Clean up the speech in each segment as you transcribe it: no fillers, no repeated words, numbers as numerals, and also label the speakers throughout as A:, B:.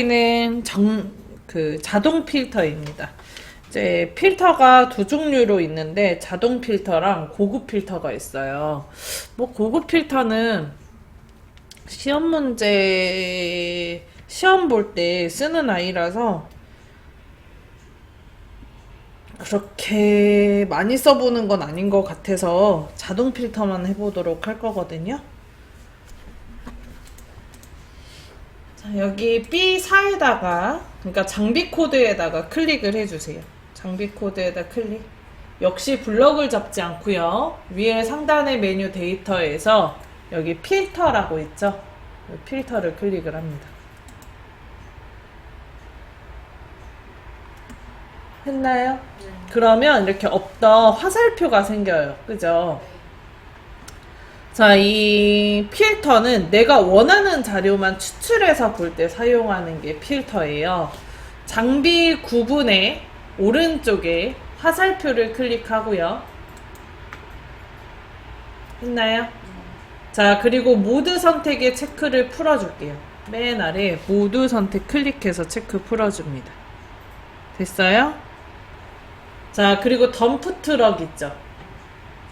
A: 는 자동 필터입니다. 이제 필터가 두 종류로 있는데 자동 필터랑 고급 필터가 있어요. 뭐 고급 필터는 시험 문제 시험 볼 때 쓰는 아이라서 그렇게 많이 써보는 건 아닌 것 같아서 자동 필터만 해보도록 할 거거든요. 자, 여기 B4에다가, 그러니까 장비 코드에다가 클릭을 해주세요. 장비 코드에다 클릭. 역시 블럭을 잡지 않고요. 위에 상단의 메뉴 데이터에서 여기 필터라고 있죠. 필터를 클릭을 합니다. 했나요? 네. 그러면 이렇게 없던 화살표가 생겨요. 그죠? 자, 이 필터는 내가 원하는 자료만 추출해서 볼 때 사용하는 게 필터예요. 장비 구분의 오른쪽에 화살표를 클릭하고요. 했나요? 자, 그리고 모드 선택의 체크를 풀어줄게요. 맨 아래 모드 선택 클릭해서 체크 풀어줍니다. 됐어요? 자, 그리고 덤프 트럭 있죠?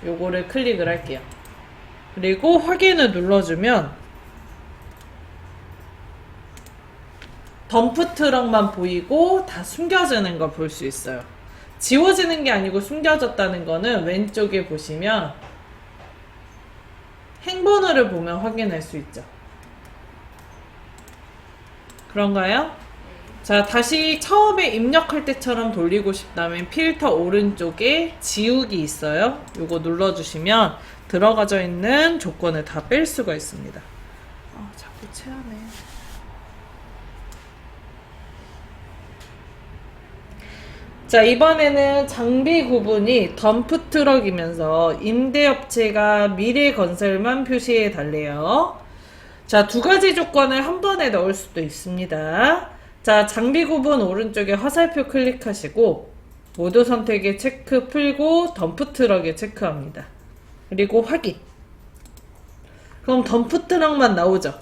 A: 요거를 클릭을 할게요. 그리고 확인을 눌러주면 덤프 트럭만 보이고 다 숨겨지는 걸 볼 수 있어요. 지워지는 게 아니고 숨겨졌다는 거는 왼쪽에 보시면 행번호를 보면 확인할 수 있죠. 그런가요? 자, 다시 처음에 입력할 때처럼 돌리고 싶다면 필터 오른쪽에 지우기 있어요. 요거 눌러주시면 들어가져 있는 조건을 다 뺄 수가 있습니다. 자꾸 체하네. 자, 이번에는 장비 구분이 덤프 트럭이면서 임대업체가 미래건설만 표시해 달래요. 자, 두 가지 조건을 한 번에 넣을 수도 있습니다. 자, 장비 구분 오른쪽에 화살표 클릭하시고 모두 선택에 체크 풀고 덤프 트럭에 체크합니다. 그리고 확인. 그럼 덤프 트럭만 나오죠.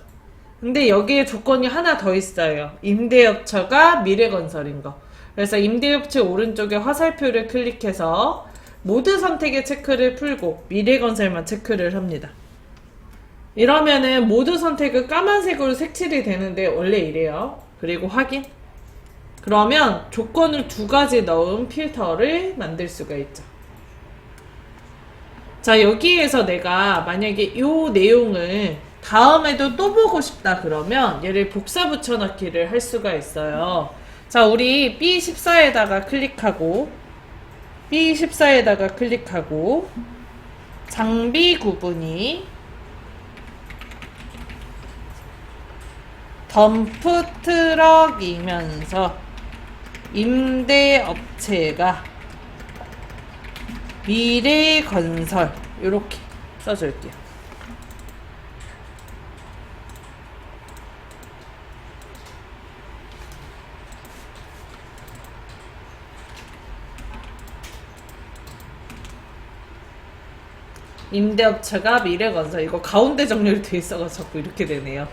A: 근데 여기에 조건이 하나 더 있어요. 임대업체가 미래건설인 거. 그래서 임대업체 오른쪽에 화살표를 클릭해서 모두 선택의 체크를 풀고 미래건설만 체크를 합니다. 이러면은 모두 선택은 까만색으로 색칠이 되는데 원래 이래요. 그리고 확인. 그러면 조건을 두 가지 넣은 필터를 만들 수가 있죠. 자, 여기에서 내가 만약에 이 내용을 다음에도 또 보고 싶다 그러면 얘를 복사 붙여넣기를 할 수가 있어요. 자, 우리 B14에다가 클릭하고 장비 구분이 덤프 트럭이면서 임대업체가 미래건설 이렇게 써줄게요. 임대업체가 미래건설 이거 가운데 정렬이 돼 있어서 자꾸 이렇게 되네요.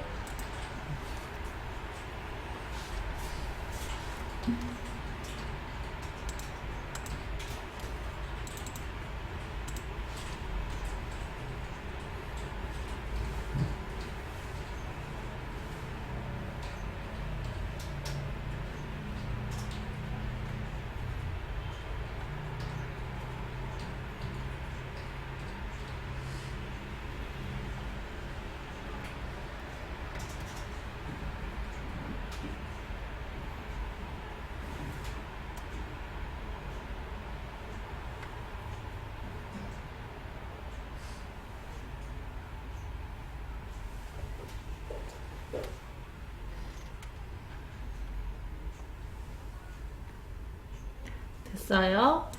A: 됐어요?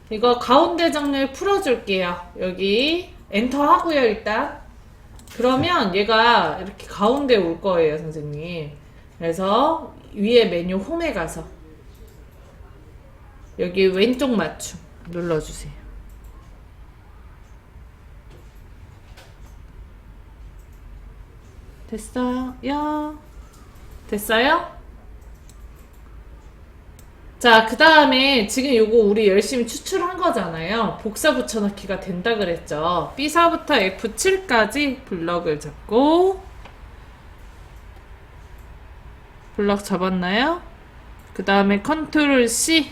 A: 이거 가운데 정렬 풀어줄게요. 여기 엔터 하고요, 일단. 그러면 얘가 이렇게 가운데 올 거예요, 선생님. 그래서 위에 메뉴 홈에 가서 여기 왼쪽 맞춤 눌러주세요. 됐어요? 야. 됐어요? 자, 그 다음에 지금 요거 우리 열심히 추출한 거잖아요. 복사 붙여넣기가 된다 그랬죠. B4부터 F7까지 블럭을 잡고, 블럭 잡았나요? 그 다음에 컨트롤 C.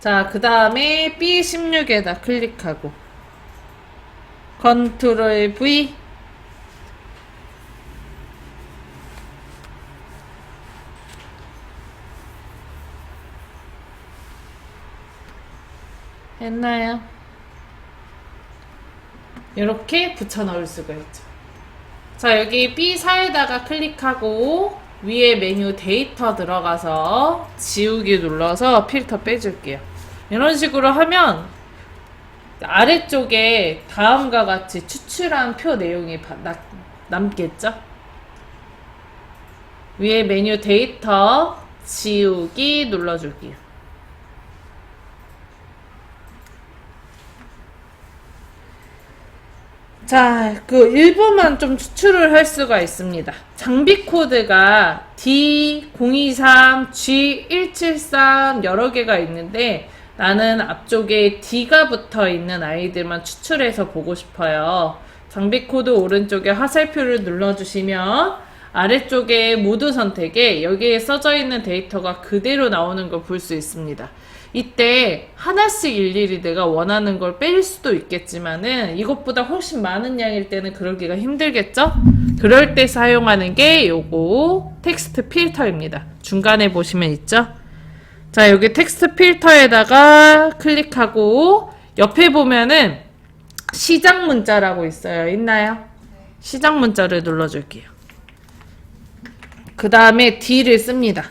A: 자, 그 다음에 B16에다 클릭하고 컨트롤 V. 했나요? 이렇게 붙여 넣을 수가 있죠. 자, 여기 B4에다가 클릭하고 위에 메뉴 데이터 들어가서 지우기 눌러서 필터 빼줄게요. 이런 식으로 하면 아래쪽에 다음과 같이 추출한 표 내용이 남겠죠? 위에 메뉴 데이터 지우기 눌러줄게요. 자, 그 일부만 좀 추출을 할 수가 있습니다. 장비 코드가 D023, G173 여러 개가 있는데 나는 앞쪽에 D가 붙어 있는 아이들만 추출해서 보고 싶어요. 장비 코드 오른쪽에 화살표를 눌러주시면 아래쪽에 모두 선택에 여기에 써져 있는 데이터가 그대로 나오는 걸 볼 수 있습니다. 이때 하나씩 일일이 내가 원하는 걸 뺄 수도 있겠지만은 이것보다 훨씬 많은 양일 때는 그러기가 힘들겠죠? 그럴 때 사용하는 게 요거 텍스트 필터입니다. 중간에 보시면 있죠? 자, 여기 텍스트 필터에다가 클릭하고 옆에 보면은 시작 문자라고 있어요. 있나요? 시작 문자를 눌러줄게요. 그 다음에 D를 씁니다.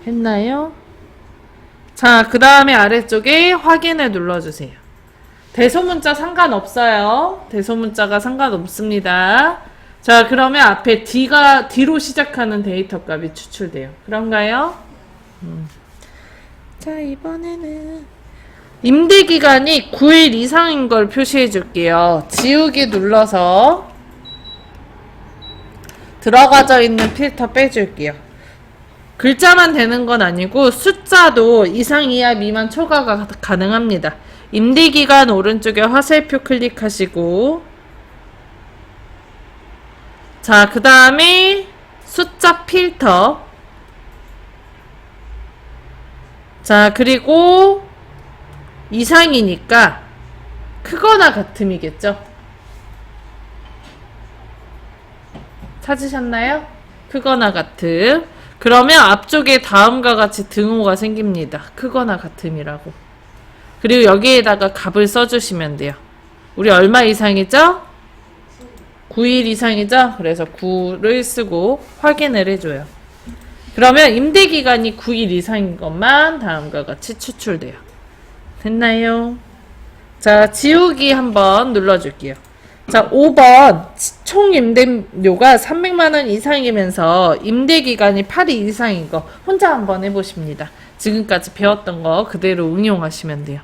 A: 했나요? 자, 그 다음에 아래쪽에 확인을 눌러주세요. 대소문자 상관없어요. 대소문자가 상관없습니다. 자, 그러면 앞에 D로 시작하는 데이터 값이 추출돼요. 그런가요? 자, 이번에는 임대기간이 9일 이상인 걸 표시해 줄게요. 지우기 눌러서 들어가져 있는 필터 빼줄게요. 글자만 되는 건 아니고 숫자도 이상, 이하, 미만, 초과가 가능합니다. 임대기간 오른쪽에 화살표 클릭하시고 자, 그 다음에 숫자 필터 자, 그리고 이상이니까 크거나 같음이겠죠? 찾으셨나요? 크거나 같음. 그러면 앞쪽에 다음과 같이 등호가 생깁니다. 크거나 같음이라고. 그리고 여기에다가 값을 써주시면 돼요. 우리 얼마 이상이죠? 9일 이상이죠? 그래서 9를 쓰고 확인을 해줘요. 그러면 임대기간이 9일 이상인 것만 다음과 같이 추출돼요. 됐나요? 자, 지우기 한번 눌러줄게요. 자, 5번 총 임대료가 300만원 이상이면서 임대기간이 8일 이상인 거 혼자 한번 해보십니다. 지금까지 배웠던 거 그대로 응용하시면 돼요.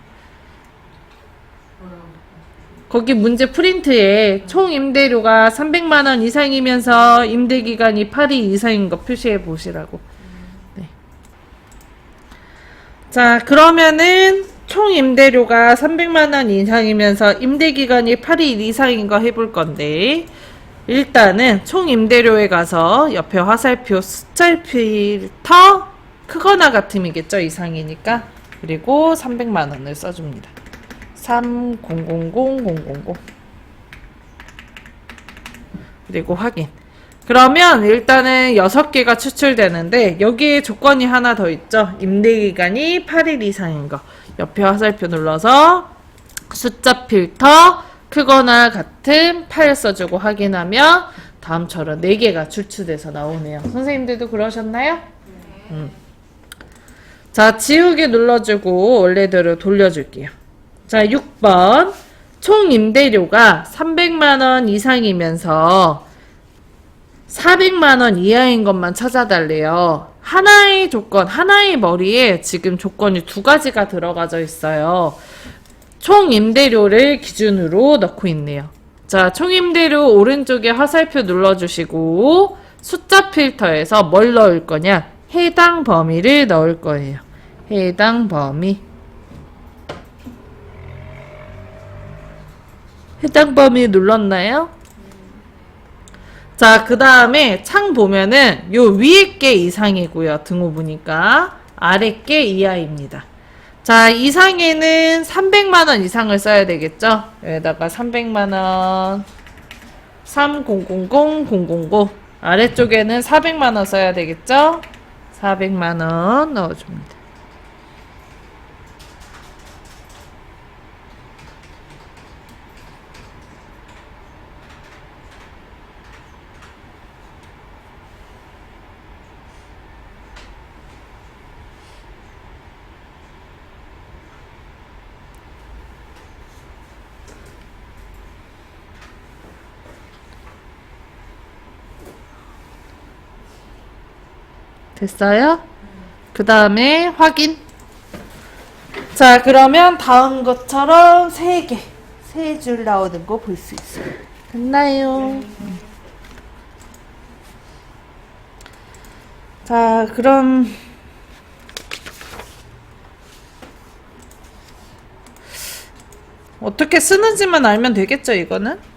A: 거기 문제 프린트에 총 임대료가 300만원 이상이면서 임대기간이 8일 이상인 거 표시해 보시라고. 네. 자, 그러면은 총 임대료가 300만원 이상이면서 임대기간이 8일 이상인 거 해볼 건데 일단은 총 임대료에 가서 옆에 화살표 숫자 필터 크거나 같음이겠죠? 이상이니까. 그리고 300만원을 써줍니다. 3000000 그리고 확인. 그러면 일단은 6개가 추출되는데 여기에 조건이 하나 더 있죠? 임대기간이 8일 이상인 거. 옆에 화살표 눌러서 숫자 필터 크거나 같은 8 써주고 확인하면 다음처럼 4개가 추출돼서 나오네요. 선생님들도 그러셨나요? 자, 지우개 눌러주고 원래대로 돌려줄게요. 자, 6번 총 임대료가 300만원 이상이면서 400만원 이하인 것만 찾아달래요. 하나의 조건, 하나의 머리에 지금 조건이 두 가지가 들어가져 있어요. 총 임대료를 기준으로 넣고 있네요. 자, 총 임대료 오른쪽에 화살표 눌러주시고 숫자 필터에서 뭘 넣을 거냐? 해당 범위를 넣을 거예요. 해당 범위. 해당 범위 눌렀나요? 자, 그 다음에 창 보면은 요 위에 게 이상이고요. 등호 보니까 아래 게 이하입니다. 자, 이상에는 300만원 이상을 써야 되겠죠? 여기다가 300만원 3000000 아래쪽에는 400만원 써야 되겠죠? 400만원 넣어줍니다. 됐어요? 그 다음에 확인. 자, 그러면 다음 것처럼 3개, 3줄 나오는 거 볼 수 있어요. 됐나요? 자, 그럼 어떻게 쓰는지만 알면 되겠죠, 이거는?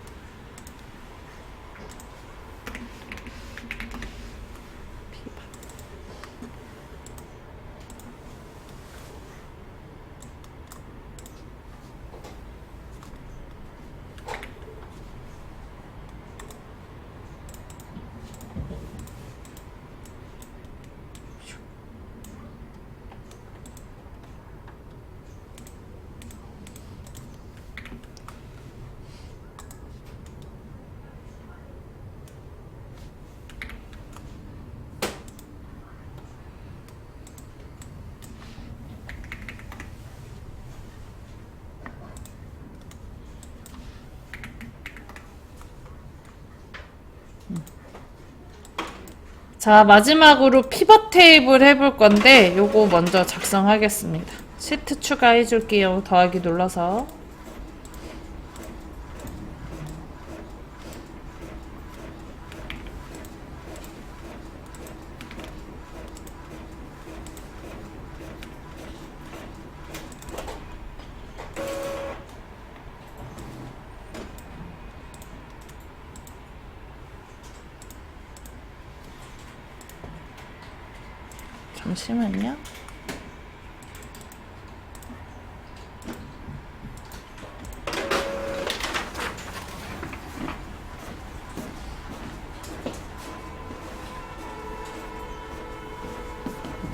A: 자, 마지막으로 피벗 테이블 해볼 건데 요거 먼저 작성하겠습니다. 시트 추가해 줄게요. 더하기 눌러서. 잠시만요.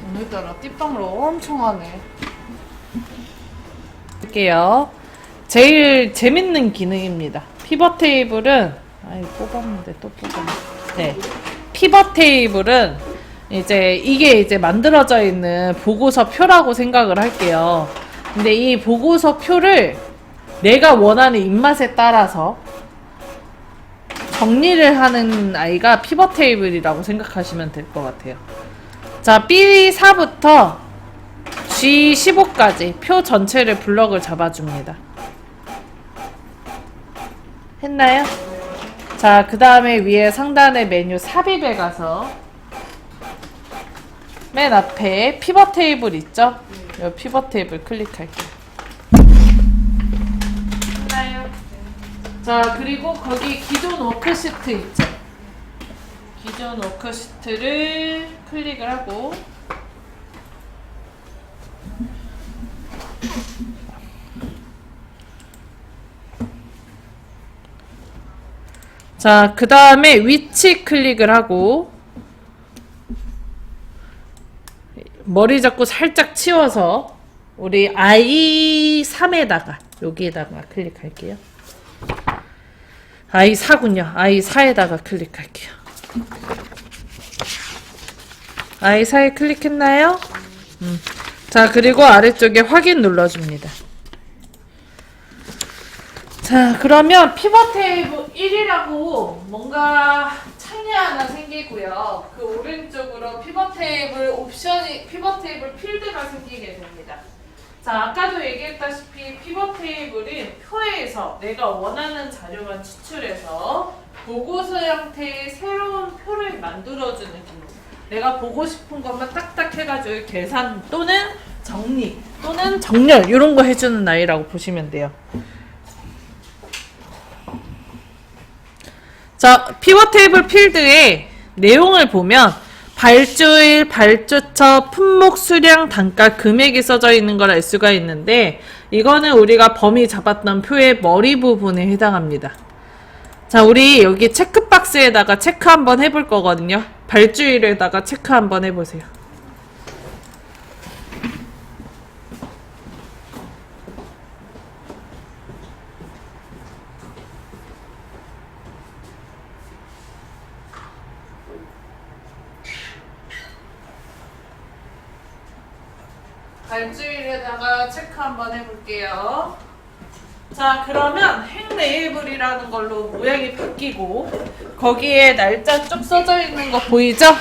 A: 오늘따라 띠빵을 엄청 하네. 할게요. 제일 재밌는 기능입니다. 피벗 테이블은 뽑았는데 또 뽑았네. 네. 피벗 테이블은 이게 이제 만들어져 있는 보고서 표라고 생각을 할게요. 근데 이 보고서 표를 내가 원하는 입맛에 따라서 정리를 하는 아이가 피벗 테이블이라고 생각하시면 될 것 같아요. 자, B4부터 G15까지 표 전체를 블럭을 잡아줍니다. 했나요? 자, 그 다음에 위에 상단의 메뉴 삽입에 가서 맨 앞에 피벗 테이블 있죠? 이 피벗 테이블 클릭할게요. 됐나요? 자, 그리고 거기 기존 워크시트 있죠? 기존 워크시트를 클릭을 하고 자, 그 다음에 위치 클릭을 하고 머리 잡고 살짝 치워서 우리 I3에다가 여기에다가 클릭할게요. I4군요. I4에다가 클릭할게요. I4에 클릭했나요? 자, 그리고 아래쪽에 확인 눌러줍니다. 자, 그러면 피벗 테이블 1이라고 뭔가 창이 하나 생기고요. 그 오른쪽으로 피벗 테이블 옵션이, 피벗 테이블 필드가 생기게 됩니다. 자, 아까도 얘기했다시피 피벗 테이블은 표에서 내가 원하는 자료만 추출해서 보고서 형태의 새로운 표를 만들어주는 기능. 내가 보고 싶은 것만 딱딱 해가지고 계산 또는 정리 또는 정렬 이런 거 해주는 아이라고 보시면 돼요. 자, 피벗 테이블 필드의 내용을 보면 발주일, 발주처, 품목, 수량, 단가, 금액이 써져 있는 걸 알 수가 있는데 이거는 우리가 범위 잡았던 표의 머리 부분에 해당합니다. 자, 우리 여기 체크박스에다가 체크 한번 해볼 거거든요. 발주일에다가 체크 한번 해보세요. 발주일에다가 체크 한번 해볼게요. 자, 그러면 행 레이블이라는 걸로 모양이 바뀌고 거기에 날짜 쭉 써져 있는 거 보이죠?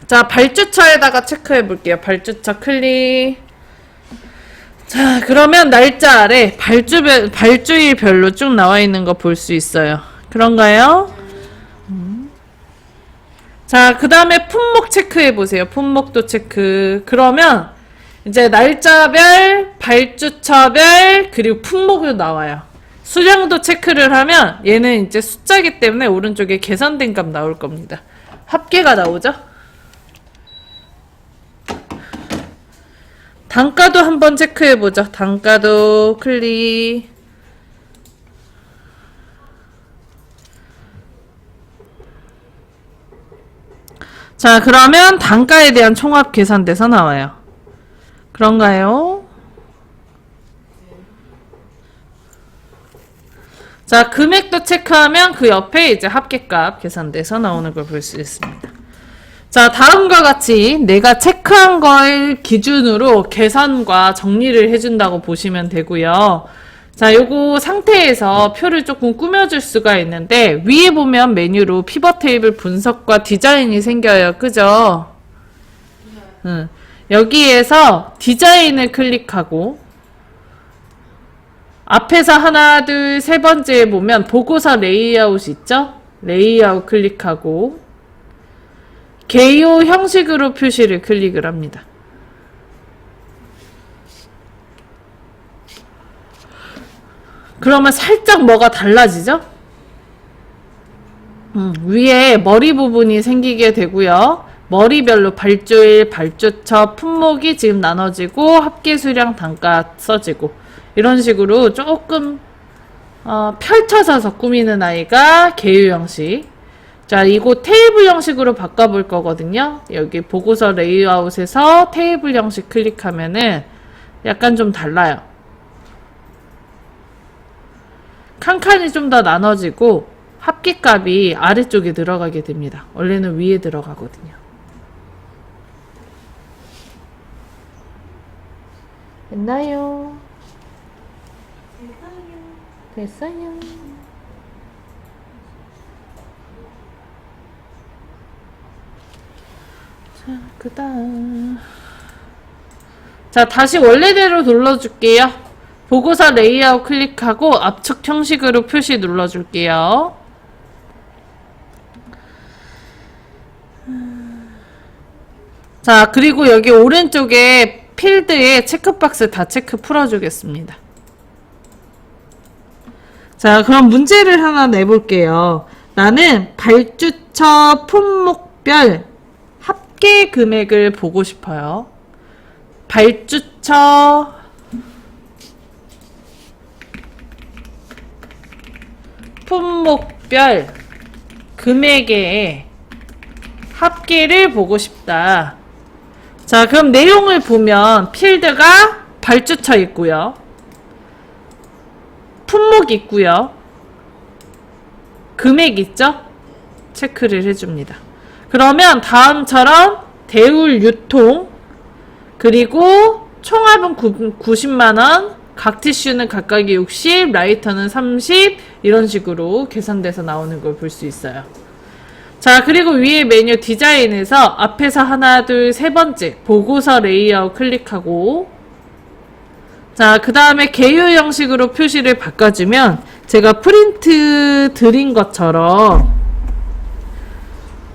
A: 자, 발주처에다가 체크해 볼게요. 발주처 클릭. 자, 그러면 날짜 아래 발주일별로 쭉 나와 있는 거 볼 수 있어요. 그런가요? 자, 그 다음에 품목 체크해 보세요. 품목도 체크. 그러면 이제 날짜별, 발주처별, 그리고 품목으로 나와요. 수량도 체크를 하면 얘는 이제 숫자이기 때문에 오른쪽에 계산된 값 나올 겁니다. 합계가 나오죠? 단가도 한번 체크해 보죠. 단가도 클릭. 자, 그러면 단가에 대한 총합 계산돼서 나와요. 그런가요? 자, 금액도 체크하면 그 옆에 이제 합계값 계산돼서 나오는 걸 볼 수 있습니다. 자, 다음과 같이 내가 체크한 걸 기준으로 계산과 정리를 해준다고 보시면 되고요. 자, 요거 상태에서 표를 조금 꾸며줄 수가 있는데 위에 보면 메뉴로 피벗 테이블 분석과 디자인이 생겨요. 그죠? 여기에서 디자인을 클릭하고 앞에서 하나, 둘, 세 번째에 보면 보고서 레이아웃 있죠? 레이아웃 클릭하고 개요 형식으로 표시를 클릭을 합니다. 그러면 살짝 뭐가 달라지죠? 위에 머리 부분이 생기게 되고요. 머리별로 발주일, 발주처, 품목이 지금 나눠지고 합계 수량 단가 써지고 이런 식으로 조금 펼쳐져서 꾸미는 아이가 개요 형식. 자, 이거 테이블 형식으로 바꿔볼 거거든요. 여기 보고서 레이아웃에서 테이블 형식 클릭하면은 약간 좀 달라요. 칸칸이 좀 더 나눠지고 합계값이 아래쪽에 들어가게 됩니다. 원래는 위에 들어가거든요. 됐나요? 됐어요. 자, 그다음. 자, 다시 원래대로 눌러줄게요. 보고서 레이아웃 클릭하고 압축 형식으로 표시 눌러줄게요. 자, 그리고 여기 오른쪽에 필드에 체크박스 다 체크 풀어주겠습니다. 자, 그럼 문제를 하나 내볼게요. 나는 발주처 품목별 합계 금액을 보고 싶어요. 발주처 품목별 금액의 합계를 보고 싶다. 자, 그럼 내용을 보면 필드가 발주처 있고요. 품목 있고요. 금액 있죠? 체크를 해줍니다. 그러면 다음처럼 대울 유통 그리고 총합은 90만원, 각 티슈는 각각이 60, 라이터는 30, 이런 식으로 계산돼서 나오는 걸 볼 수 있어요. 자, 그리고 위에 메뉴 디자인에서 앞에서 하나, 둘, 세 번째 보고서 레이아웃 클릭하고, 자, 그 다음에 개요 형식으로 표시를 바꿔주면 제가 프린트 드린 것처럼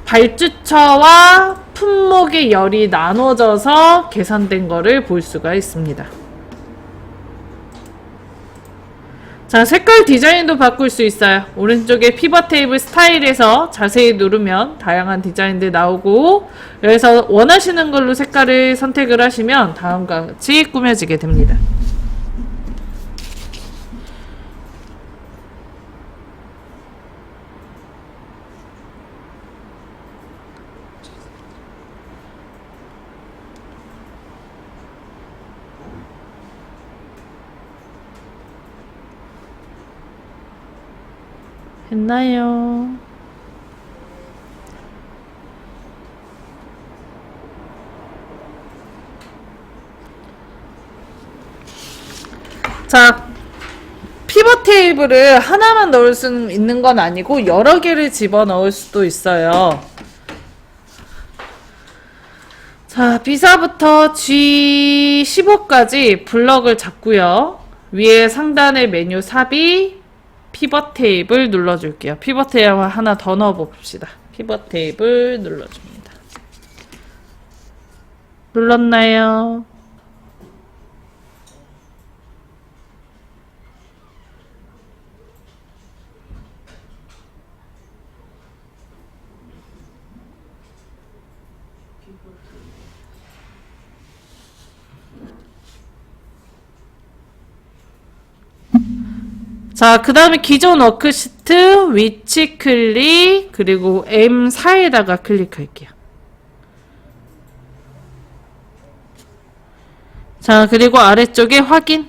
A: 발주처와 품목의 열이 나눠져서 계산된 거를 볼 수가 있습니다. 자, 색깔 디자인도 바꿀 수 있어요. 오른쪽에 피벗 테이블 스타일에서 자세히 누르면 다양한 디자인들 나오고, 여기서 원하시는 걸로 색깔을 선택을 하시면 다음과 같이 꾸며지게 됩니다. 했나요? 자, 피벗 테이블을 하나만 넣을 수 있는 건 아니고 여러 개를 집어넣을 수도 있어요. 자, B사부터 G15까지 블럭을 잡고요. 위에 상단의 메뉴 삽입 피벗 테이블 눌러줄게요. 피벗 테이블 하나 더 넣어봅시다. 피벗 테이블 눌러줍니다. 눌렀나요? 자, 그 다음에 기존 워크시트 위치 클릭, 그리고 M4에다가 클릭할게요. 자, 그리고 아래쪽에 확인.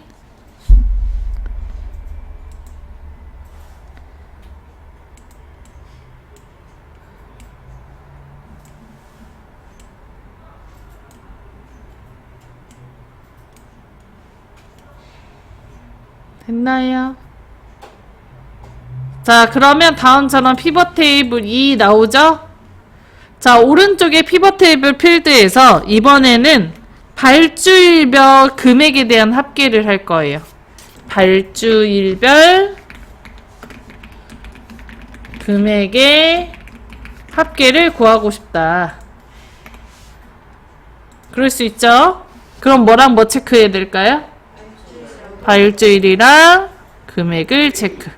A: 됐나요? 자, 그러면 다음처럼 피벗 테이블 2 나오죠? 자, 오른쪽에 피벗 테이블 필드에서 이번에는 발주일별 금액에 대한 합계를 할 거예요. 발주일별 금액의 합계를 구하고 싶다. 그럴 수 있죠? 그럼 뭐랑 뭐 체크해야 될까요? 발주일이랑 금액을 체크.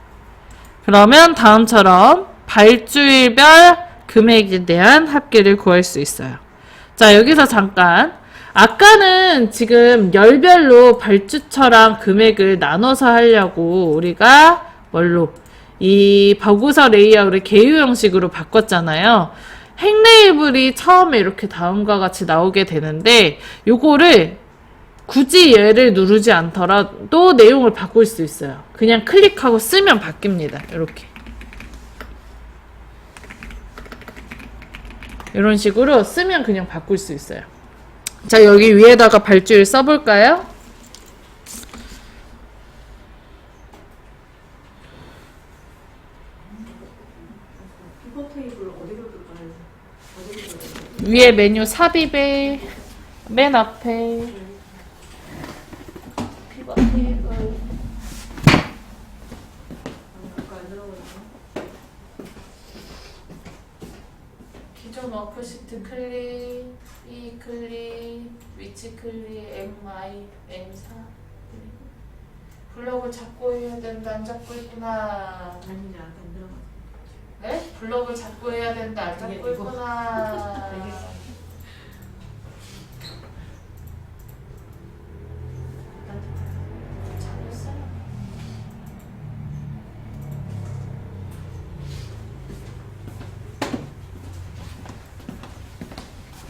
A: 그러면 다음처럼 발주일별 금액에 대한 합계를 구할 수 있어요. 자, 여기서 잠깐. 아까는 지금 열별로 발주처랑 금액을 나눠서 하려고 우리가 뭘로? 이 보고서 레이아웃을 개요 형식으로 바꿨잖아요. 핵레이블이 처음에 이렇게 다음과 같이 나오게 되는데, 요거를 굳이 얘를 누르지 않더라도 내용을 바꿀 수 있어요. 그냥 클릭하고 쓰면 바뀝니다. 이렇게. 이런 식으로 쓰면 그냥 바꿀 수 있어요. 자, 여기 위에다가 발주일 써볼까요? 위에 메뉴 삽입에 맨 앞에 피벗 테이블 기존 워크시트 클릭, E 클릭, 위치 클릭, MI, M4 블럭을 잡고 해야 된다. 안 잡고 있구나.
B: 아니지, 안 들어가.
A: 네? 블럭을 잡고 해야 된다. 안 잡고 있구나. 잘했어요.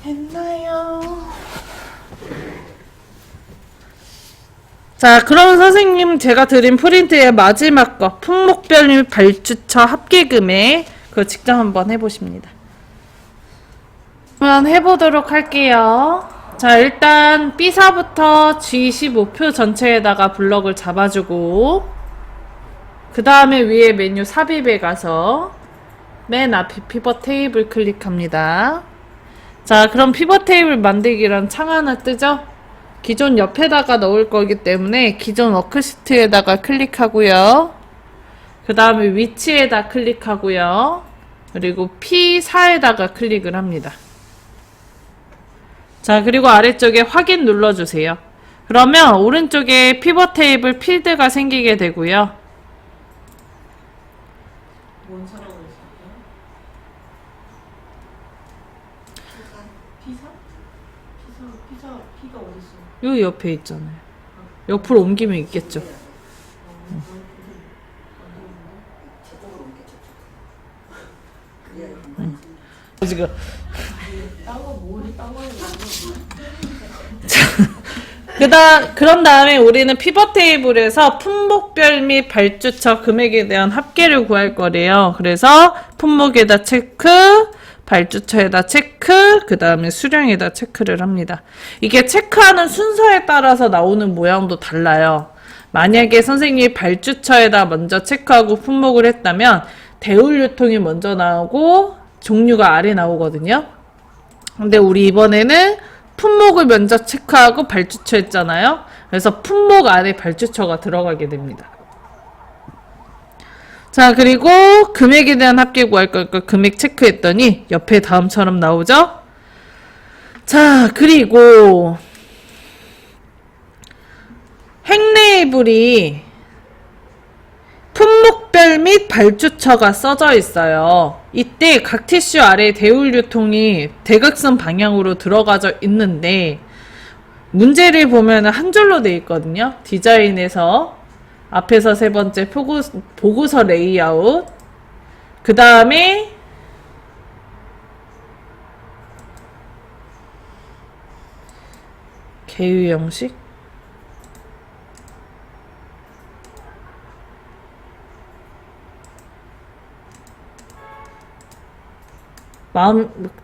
A: 했나요? 자, 그럼 선생님 제가 드린 프린트의 마지막 거 품목별 발주처 합계금액 그거 직접 한번 해보십니다. 그러면 해보도록 할게요. 자, 일단 B사부터 G25표 전체에다가 블럭을 잡아주고, 그 다음에 위에 메뉴 삽입에 가서 맨 앞에 피벗 테이블 클릭합니다. 자, 그럼 피벗 테이블 만들기란 창 하나 뜨죠? 기존 옆에다가 넣을 거기 때문에 기존 워크시트에다가 클릭하고요. 그 다음에 위치에다 클릭하고요. 그리고 P4에다가 클릭을 합니다. 자, 그리고 아래쪽에 확인 눌러주세요. 그러면 오른쪽에 피벗 테이블 필드가 생기게 되고요.
B: 뭔 사라고 했어요? 피사? 피가 어딨어?
A: 요 옆에 있잖아요. 옆으로 옮기면 있겠죠. 지금 그런 다음에 우리는 피벗 테이블에서 품목별 및 발주처 금액에 대한 합계를 구할 거래요. 그래서 품목에다 체크, 발주처에다 체크, 그 다음에 수량에다 체크를 합니다. 이게 체크하는 순서에 따라서 나오는 모양도 달라요. 만약에 선생님이 발주처에다 먼저 체크하고 품목을 했다면 대울 유통이 먼저 나오고 종류가 아래 나오거든요. 근데 우리 이번에는 품목을 먼저 체크하고 발주처 했잖아요. 그래서 품목 안에 발주처가 들어가게 됩니다. 자, 그리고 금액에 대한 합계 구할 거니까 금액 체크했더니 옆에 다음처럼 나오죠? 자, 그리고 행레이블이 품목별 및 발주처가 써져 있어요. 이때 각 티슈 아래 대울 유통이 대각선 방향으로 들어가져 있는데 문제를 보면 한 줄로 돼 있거든요. 디자인에서 앞에서 세 번째 보고서 레이아웃, 그 다음에 개유 형식,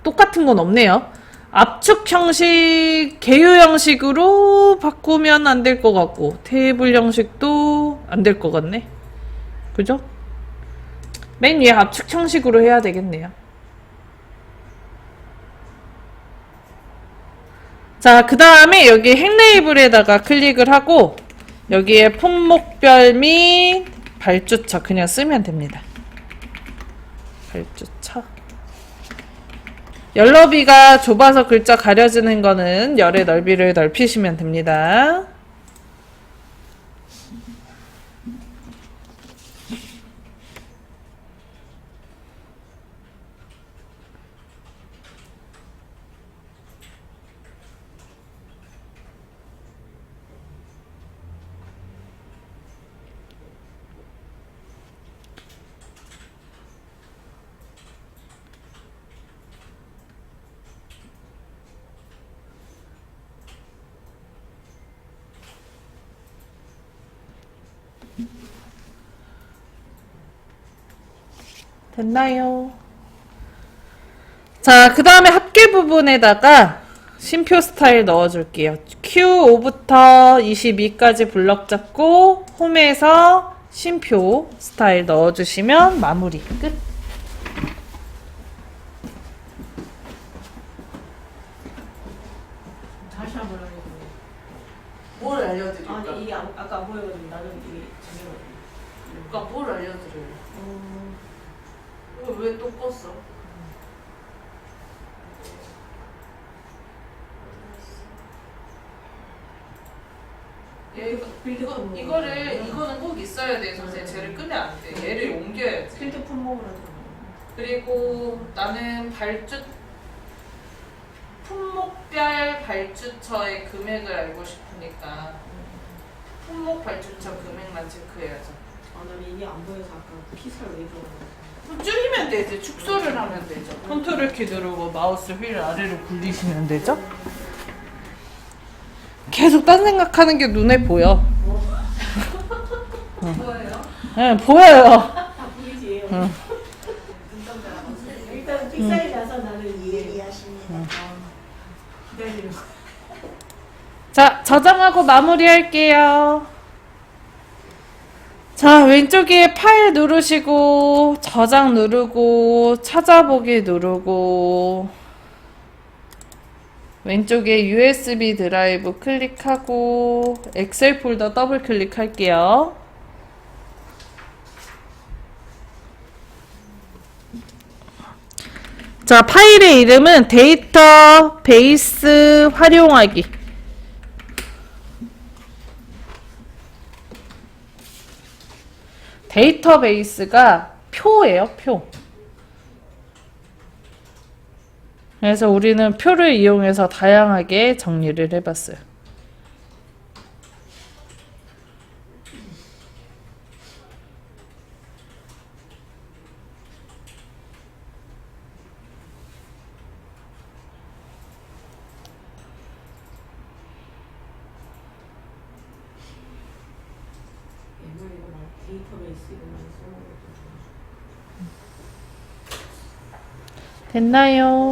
A: 똑같은 건 없네요. 압축 형식, 개유 형식으로 바꾸면 안 될 것 같고, 테이블 형식도 안 될 것 같네. 그죠? 맨 위에 압축 형식으로 해야 되겠네요. 자, 그 다음에 여기 행레이블에다가 클릭을 하고, 여기에 품목별 및 발주처 그냥 쓰면 됩니다. 발주처. 열너비가 좁아서 글자 가려지는 거는 열의 넓이를 넓히시면 됩니다. 됐나요? 자, 그 다음에 합계 부분에다가 쉼표 스타일 넣어줄게요. Q5부터 22까지 블럭 잡고 홈에서 쉼표 스타일 넣어주시면 마무리 끝.
B: 다시 한번 알려드릴게요.
A: 뭘 알려드릴까?
B: 아니 이게 아까 안 보여가지고 나는 이게 재미가
A: 그러니까 뭘 알려드려요? 왜 또 껐어? 이거는 꼭 있어야 돼, 선생님. 쟤를 끄면 안 돼. 얘를 옮겨야지.
B: 필드 품목을 하죠.
A: 그리고 나는 품목별 발주처의 금액을 알고 싶으니까 품목 발주처 금액만 체크해야죠.
B: 아, 난 이게 안 보여서 아까 피살 왜 들어가는
A: 그럼 줄이면 되지. 축소를 하면 되죠. 컨트롤 키 누르고 마우스 휠 아래로 굴리시면 되죠. 계속 딴 생각하는 게 눈에 보여.
B: 보여요?
A: 네, 보여요.
B: 다 보이지?
A: 응.
B: 일단 픽사에 가서 나는 이해
C: 이해하십니다.
B: 기다리는 거.
A: 자, 저장하고 마무리할게요. 자, 왼쪽에 파일 누르시고, 저장 누르고, 찾아보기 누르고, 왼쪽에 USB 드라이브 클릭하고, 엑셀 폴더 더블 클릭할게요. 자, 파일의 이름은 데이터 베이스 활용하기. 데이터베이스가 표예요, 표. 그래서 우리는 표를 이용해서 다양하게 정리를 해봤어요.
B: 옛날에 막 데이터베이스 이런 거 쓰는 것도
A: 됐나요?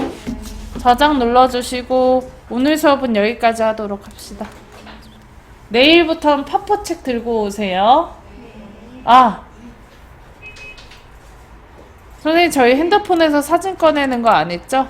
A: 저장 눌러주시고 오늘 수업은 여기까지 하도록 합시다. 내일부터는 파퍼책 들고 오세요. 아, 선생님 저희 핸드폰에서 사진 꺼내는 거 안 했죠?